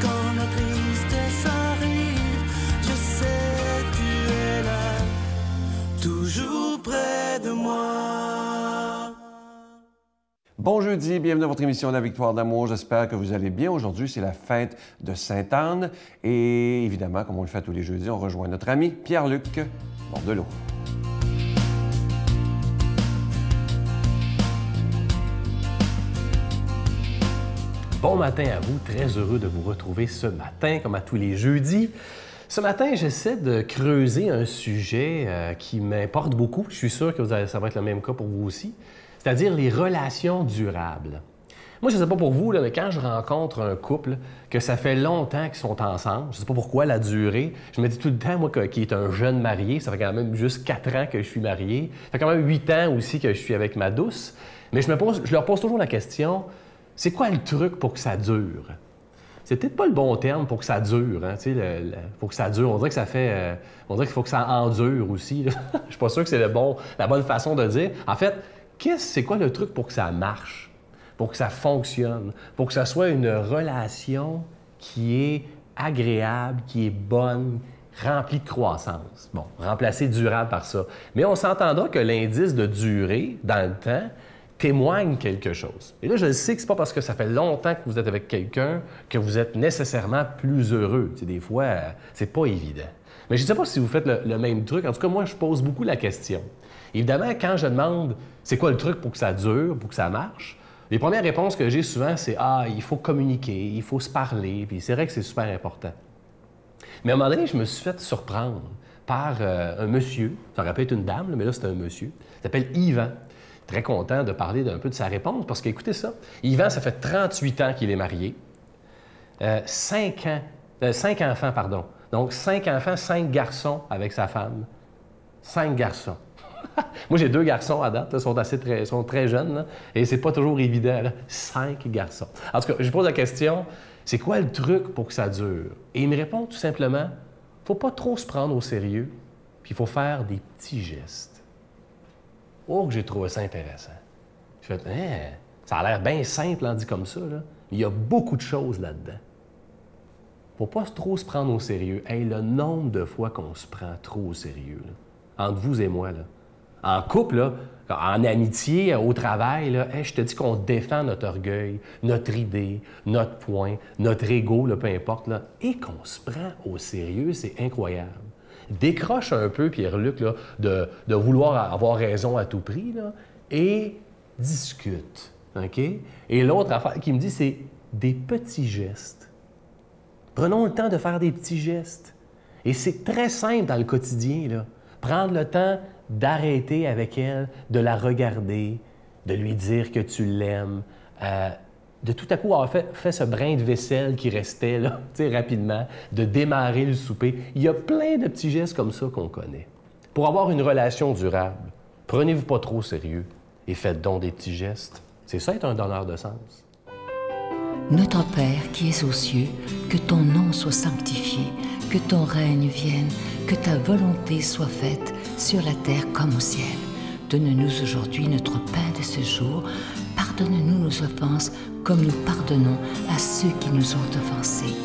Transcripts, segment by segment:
Quand la tristesse arrive, je sais tu es là, toujours près de moi. Bon jeudi, bienvenue à votre émission La Victoire d'amour. J'espère que vous allez bien. Aujourd'hui, c'est la fête de Sainte-Anne. Et évidemment, comme on le fait tous les jeudis, on rejoint notre ami Pierre-Luc Bordelot. Bon matin à vous, très heureux de vous retrouver ce matin, comme à tous les jeudis. Ce matin, j'essaie de creuser un sujet qui m'importe beaucoup. Je suis sûr que ça va être le même cas pour vous aussi. C'est-à-dire les relations durables. Moi, je ne sais pas pour vous, mais quand je rencontre un couple que ça fait longtemps qu'ils sont ensemble, je ne sais pas pourquoi la durée, je me dis tout le temps, moi, qui est un jeune marié, ça fait quand même juste 4 ans que je suis marié, ça fait quand même 8 ans aussi que je suis avec ma douce, mais je leur pose toujours la question, c'est quoi le truc pour que ça dure? C'est peut-être pas le bon terme pour que ça dure, hein, tu sais, pour que ça dure. On dirait que ça fait... on dirait qu'il faut que ça endure aussi. Je suis pas sûr que c'est la bonne façon de dire. En fait, c'est quoi le truc pour que ça marche, pour que ça fonctionne, pour que ça soit une relation qui est agréable, qui est bonne, remplie de croissance? Bon, remplacer durable par ça. Mais on s'entendra que l'indice de durée, dans le temps, témoigne quelque chose. Et là, je sais que c'est pas parce que ça fait longtemps que vous êtes avec quelqu'un que vous êtes nécessairement plus heureux. Tu sais, des fois, c'est pas évident. Mais je ne sais pas si vous faites le même truc. En tout cas, moi, je pose beaucoup la question. Évidemment, quand je demande c'est quoi le truc pour que ça dure, pour que ça marche, les premières réponses que j'ai souvent, c'est « Ah, il faut communiquer, il faut se parler. » Puis c'est vrai que c'est super important. Mais à un moment donné, je me suis fait surprendre par un monsieur, ça aurait pu être une dame, mais là, c'est un monsieur, il s'appelle Yvan. Très content de parler un peu de sa réponse, parce qu'écoutez ça, Yvan, ça fait 38 ans qu'il est marié, 5 enfants, pardon. Donc, 5 enfants, 5 garçons avec sa femme. 5 garçons. Moi, j'ai 2 garçons à date, là, sont très jeunes, là, et c'est pas toujours évident, là. 5 garçons. En tout cas, je pose la question, c'est quoi le truc pour que ça dure? Et il me répond tout simplement, faut pas trop se prendre au sérieux, puis il faut faire des petits gestes. Oh, que j'ai trouvé ça intéressant. Je fais, ça a l'air bien simple, hein, dit comme ça, là. Il y a beaucoup de choses là-dedans. Faut pas trop se prendre au sérieux. Hey, le nombre de fois qu'on se prend trop au sérieux, là, entre vous et moi, là. En couple, là, en amitié, au travail, là, hey, je te dis qu'on défend notre orgueil, notre idée, notre point, notre ego, là, peu importe, là, et qu'on se prend au sérieux, c'est incroyable. Décroche un peu, Pierre-Luc, là, de vouloir avoir raison à tout prix, là, et discute. OK? Et l'autre affaire qui me dit, c'est des petits gestes. Prenons le temps de faire des petits gestes. Et c'est très simple dans le quotidien, là. Prendre le temps d'arrêter avec elle, de la regarder, de lui dire que tu l'aimes, de tout à coup avoir fait ce brin de vaisselle qui restait là, rapidement, de démarrer le souper. Il y a plein de petits gestes comme ça qu'on connaît. Pour avoir une relation durable, prenez-vous pas trop au sérieux et faites donc des petits gestes. C'est ça être un donneur de sens. Notre Père qui es aux cieux, que ton nom soit sanctifié, que ton règne vienne, que ta volonté soit faite sur la terre comme au ciel. Donne-nous aujourd'hui notre pain de ce jour. Pardonne-nous nos offenses, comme nous pardonnons à ceux qui nous ont offensés.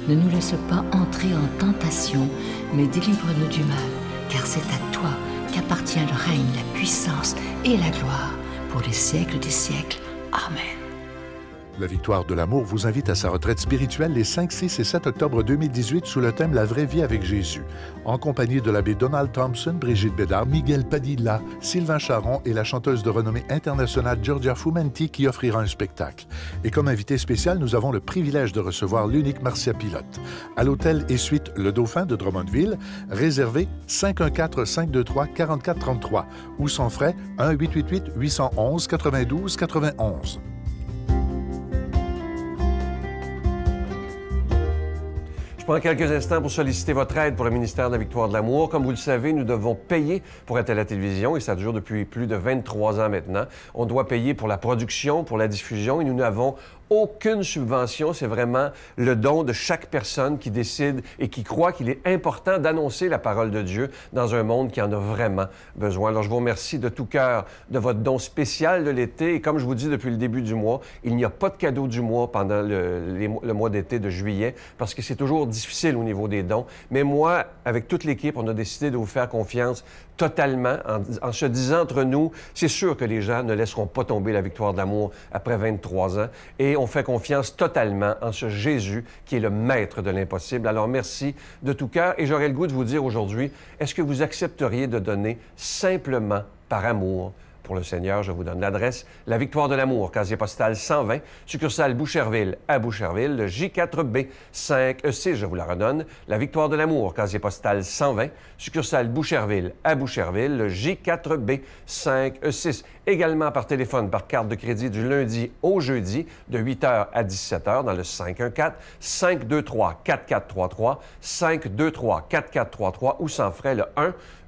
Ne nous laisse pas entrer en tentation, mais délivre-nous du mal, car c'est à toi qu'appartient le règne, la puissance et la gloire, pour les siècles des siècles. Amen. La Victoire de l'amour vous invite à sa retraite spirituelle les 5, 6 et 7 octobre 2018 sous le thème La vraie vie avec Jésus, en compagnie de l'abbé Donald Thompson, Brigitte Bédard, Miguel Padilla, Sylvain Charon et la chanteuse de renommée internationale Giorgia Fumenti qui offrira un spectacle. Et comme invité spécial, nous avons le privilège de recevoir l'unique Marcia Pilote. À l'hôtel et suite Le Dauphin de Drummondville, réservé 514-523-4433 ou sans frais 1-888-811-92-91. Je prends quelques instants pour solliciter votre aide pour le ministère de la Victoire de l'amour. Comme vous le savez, nous devons payer pour être à la télévision et ça dure depuis plus de 23 ans maintenant. On doit payer pour la production, pour la diffusion et nous n'avons aucune subvention, c'est vraiment le don de chaque personne qui décide et qui croit qu'il est important d'annoncer la parole de Dieu dans un monde qui en a vraiment besoin. Alors, je vous remercie de tout cœur de votre don spécial de l'été. Et comme je vous dis depuis le début du mois, il n'y a pas de cadeau du mois pendant le mois d'été de juillet parce que c'est toujours difficile au niveau des dons. Mais moi, avec toute l'équipe, on a décidé de vous faire confiance totalement en se disant entre nous, c'est sûr que les gens ne laisseront pas tomber la victoire de l'amour après 23 ans et on fait confiance totalement en ce Jésus qui est le maître de l'impossible. Alors merci de tout cœur et j'aurais le goût de vous dire aujourd'hui, est-ce que vous accepteriez de donner simplement par amour pour le Seigneur? Je vous donne l'adresse. La Victoire de l'amour, casier postal 120, succursale Boucherville à Boucherville, le J4B 5E6, je vous la redonne. La Victoire de l'amour, casier postal 120, succursale Boucherville à Boucherville, le J4B 5E6. Également par téléphone, par carte de crédit du lundi au jeudi, de 8h à 17h, dans le 514-523-4433, 523-4433 ou sans frais le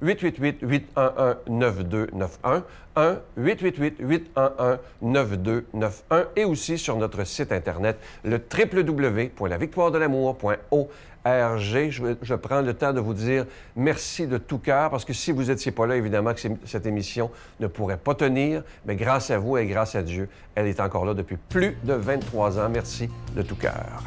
1-888-811-9291, 1-888-811-9291 et aussi sur notre site Internet, le www.lavictoiredelamour.org. Je prends le temps de vous dire merci de tout cœur parce que si vous n'étiez pas là, évidemment que cette émission ne pourrait pas tenir, mais grâce à vous et grâce à Dieu, elle est encore là depuis plus de 23 ans. Merci de tout cœur.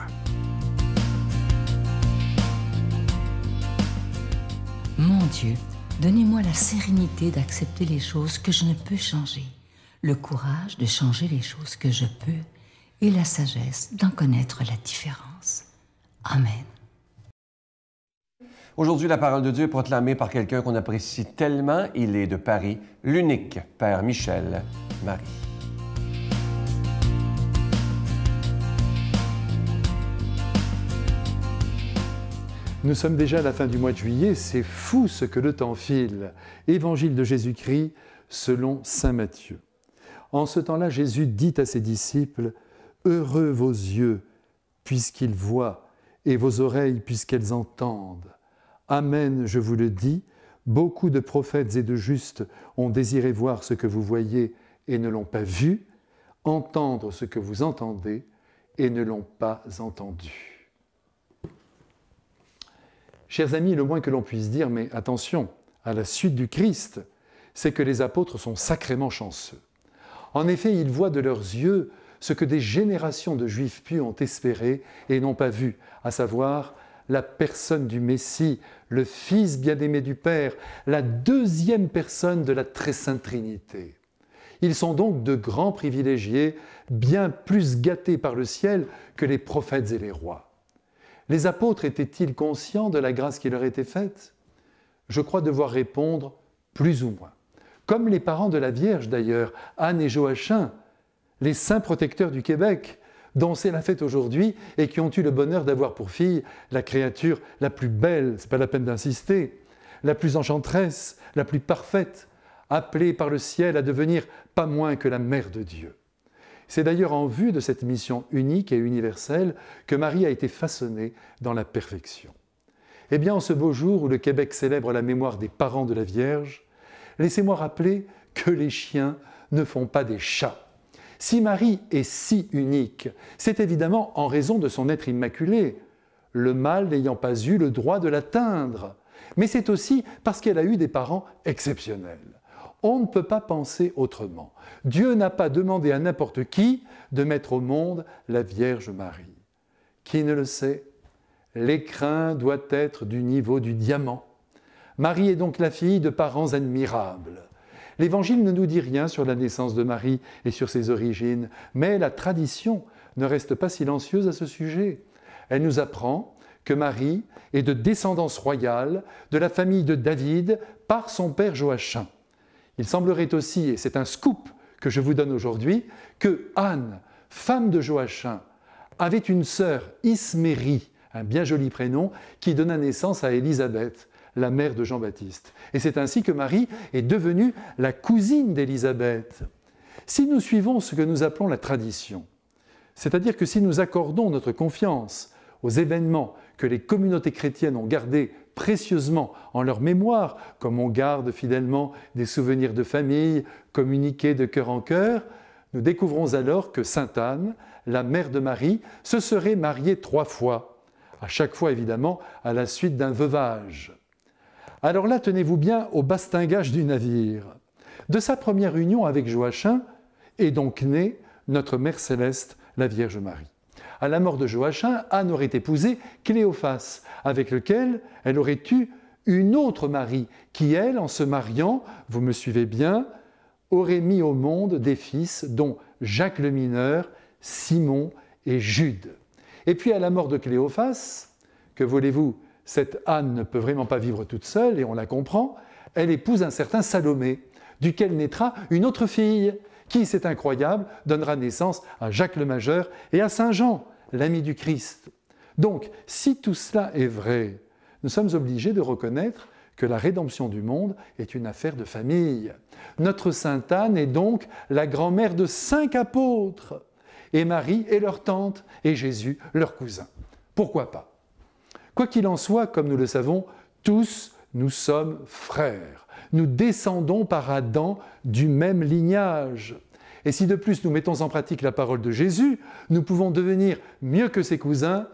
Mon Dieu, donnez-moi la sérénité d'accepter les choses que je ne peux changer, le courage de changer les choses que je peux et la sagesse d'en connaître la différence. Amen. Aujourd'hui, la parole de Dieu est proclamée par quelqu'un qu'on apprécie tellement. Il est de Paris, l'unique Père Michel Marie. Nous sommes déjà à la fin du mois de juillet, c'est fou ce que le temps file. Évangile de Jésus-Christ selon saint Matthieu. En ce temps-là, Jésus dit à ses disciples, « Heureux vos yeux, puisqu'ils voient, et vos oreilles, puisqu'elles entendent. Amen, je vous le dis, beaucoup de prophètes et de justes ont désiré voir ce que vous voyez et ne l'ont pas vu, entendre ce que vous entendez et ne l'ont pas entendu. » Chers amis, le moins que l'on puisse dire, mais attention, à la suite du Christ, c'est que les apôtres sont sacrément chanceux. En effet, ils voient de leurs yeux ce que des générations de Juifs pieux ont espéré et n'ont pas vu, à savoir la personne du Messie, le Fils bien-aimé du Père, la deuxième personne de la très sainte Trinité. Ils sont donc de grands privilégiés, bien plus gâtés par le ciel que les prophètes et les rois. Les apôtres étaient-ils conscients de la grâce qui leur était faite? Je crois devoir répondre plus ou moins. Comme les parents de la Vierge d'ailleurs, Anne et Joachim, les saints protecteurs du Québec, dont c'est la fête aujourd'hui et qui ont eu le bonheur d'avoir pour fille la créature la plus belle, c'est pas la peine d'insister, la plus enchanteresse, la plus parfaite, appelée par le ciel à devenir pas moins que la mère de Dieu. C'est d'ailleurs en vue de cette mission unique et universelle que Marie a été façonnée dans la perfection. Eh bien, en ce beau jour où le Québec célèbre la mémoire des parents de la Vierge, laissez-moi rappeler que les chiens ne font pas des chats. Si Marie est si unique, c'est évidemment en raison de son être immaculé, le mâle n'ayant pas eu le droit de l'atteindre. Mais c'est aussi parce qu'elle a eu des parents exceptionnels. On ne peut pas penser autrement. Dieu n'a pas demandé à n'importe qui de mettre au monde la Vierge Marie. Qui ne le sait? L'écrin doit être du niveau du diamant. Marie est donc la fille de parents admirables. L'Évangile ne nous dit rien sur la naissance de Marie et sur ses origines, mais la tradition ne reste pas silencieuse à ce sujet. Elle nous apprend que Marie est de descendance royale de la famille de David par son père Joachim. Il semblerait aussi, et c'est un scoop que je vous donne aujourd'hui, que Anne, femme de Joachim, avait une sœur, Ismérie, un bien joli prénom, qui donna naissance à Élisabeth, la mère de Jean-Baptiste. Et c'est ainsi que Marie est devenue la cousine d'Élisabeth. Si nous suivons ce que nous appelons la tradition, c'est-à-dire que si nous accordons notre confiance aux événements que les communautés chrétiennes ont gardés précieusement en leur mémoire, comme on garde fidèlement des souvenirs de famille, communiqués de cœur en cœur, nous découvrons alors que sainte Anne, la mère de Marie, se serait mariée 3 fois, à chaque fois évidemment à la suite d'un veuvage. Alors là, tenez-vous bien au bastingage du navire. De sa première union avec Joachim est donc née notre Mère Céleste, la Vierge Marie. À la mort de Joachim, Anne aurait épousé Cléophas, avec lequel elle aurait eu une autre Marie, qui elle, en se mariant, vous me suivez bien, aurait mis au monde des fils, dont Jacques le Mineur, Simon et Jude. Et puis à la mort de Cléophas, que voulez-vous, cette Anne ne peut vraiment pas vivre toute seule, et on la comprend, elle épouse un certain Salomé, duquel naîtra une autre fille, qui, c'est incroyable, donnera naissance à Jacques le Majeur et à Saint Jean, l'ami du Christ. Donc, si tout cela est vrai, nous sommes obligés de reconnaître que la rédemption du monde est une affaire de famille. Notre Sainte Anne est donc la grand-mère de 5 apôtres, et Marie est leur tante, et Jésus leur cousin. Pourquoi pas? Quoi qu'il en soit, comme nous le savons, tous nous sommes frères. Nous descendons par Adam du même lignage. Et si de plus nous mettons en pratique la parole de Jésus, nous pouvons devenir mieux que ses cousins,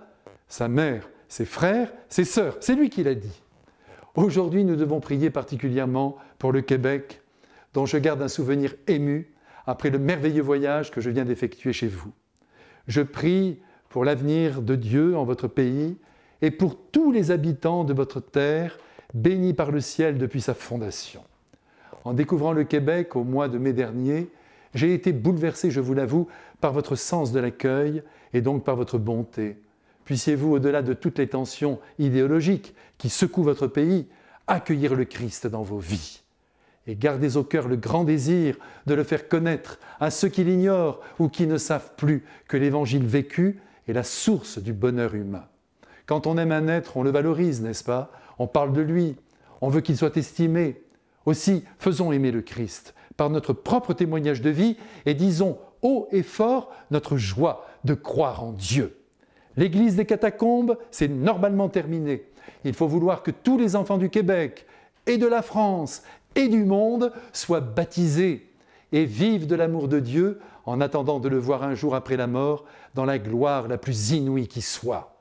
sa mère, ses frères, ses sœurs. C'est lui qui l'a dit. Aujourd'hui, nous devons prier particulièrement pour le Québec, dont je garde un souvenir ému après le merveilleux voyage que je viens d'effectuer chez vous. Je prie pour l'avenir de Dieu en votre pays et pour tous les habitants de votre terre, bénis par le ciel depuis sa fondation. En découvrant le Québec au mois de mai dernier, j'ai été bouleversé, je vous l'avoue, par votre sens de l'accueil et donc par votre bonté. Puissiez-vous, au-delà de toutes les tensions idéologiques qui secouent votre pays, accueillir le Christ dans vos vies. Et gardez au cœur le grand désir de le faire connaître à ceux qui l'ignorent ou qui ne savent plus que l'Évangile vécu est la source du bonheur humain. Quand on aime un être, on le valorise, n'est-ce pas? On parle de lui, on veut qu'il soit estimé. Aussi, faisons aimer le Christ par notre propre témoignage de vie et disons haut et fort notre joie de croire en Dieu. L'Église des catacombes, c'est normalement terminé. Il faut vouloir que tous les enfants du Québec et de la France et du monde soient baptisés et vivent de l'amour de Dieu en attendant de le voir un jour après la mort dans la gloire la plus inouïe qui soit.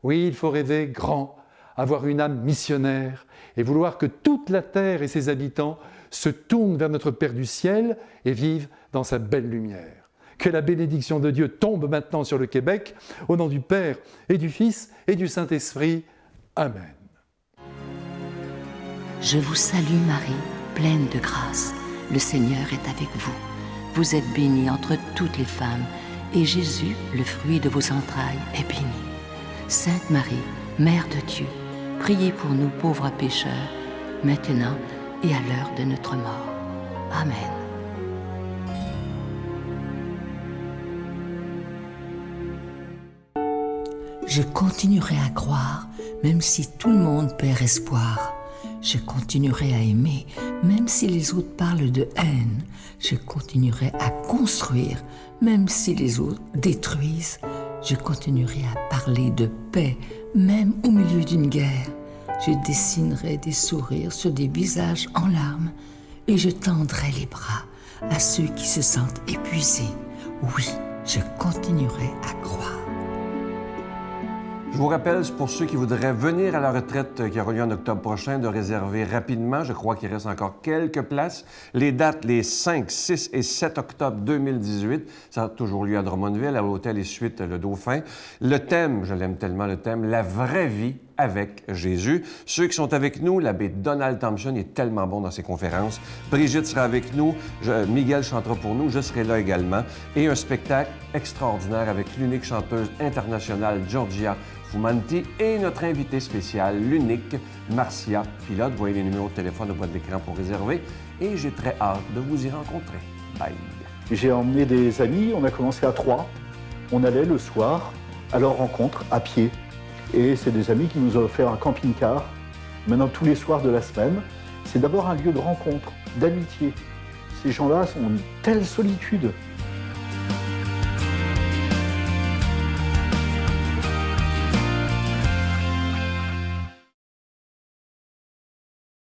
Oui, il faut rêver grand, avoir une âme missionnaire et vouloir que toute la terre et ses habitants se tournent vers notre Père du ciel et vivent dans sa belle lumière. Que la bénédiction de Dieu tombe maintenant sur le Québec, au nom du Père et du Fils et du Saint-Esprit. Amen. Je vous salue Marie, pleine de grâce. Le Seigneur est avec vous. Vous êtes bénie entre toutes les femmes, et Jésus, le fruit de vos entrailles, est béni. Sainte Marie, Mère de Dieu, priez pour nous pauvres pécheurs, maintenant et à l'heure de notre mort. Amen. Je continuerai à croire, même si tout le monde perd espoir. Je continuerai à aimer, même si les autres parlent de haine. Je continuerai à construire, même si les autres détruisent. Je continuerai à parler de paix, même au milieu d'une guerre. Je dessinerai des sourires sur des visages en larmes et je tendrai les bras à ceux qui se sentent épuisés. Oui, je continuerai à croire. Je vous rappelle, pour ceux qui voudraient venir à la retraite qui aura lieu en octobre prochain, de réserver rapidement. Je crois qu'il reste encore quelques places. Les dates, les 5, 6 et 7 octobre 2018. Ça a toujours lieu à Drummondville, à l'hôtel et suite Le Dauphin. Le thème, je l'aime tellement le thème, la vraie vie avec Jésus. Ceux qui sont avec nous, l'abbé Donald Thompson est tellement bon dans ses conférences. Brigitte sera avec nous, Miguel chantera pour nous, je serai là également. Et un spectacle extraordinaire avec l'unique chanteuse internationale Georgia Fumanti et notre invité spécial, l'unique Marcia Pilote. Voyez les numéros de téléphone au bout de l'écran pour réserver. Et j'ai très hâte de vous y rencontrer. Bye! J'ai emmené des amis, on a commencé à 3. On allait le soir à leur rencontre à pied. Et c'est des amis qui nous ont offert un camping-car. Maintenant, tous les soirs de la semaine, c'est d'abord un lieu de rencontre, d'amitié. Ces gens-là sont en telle solitude.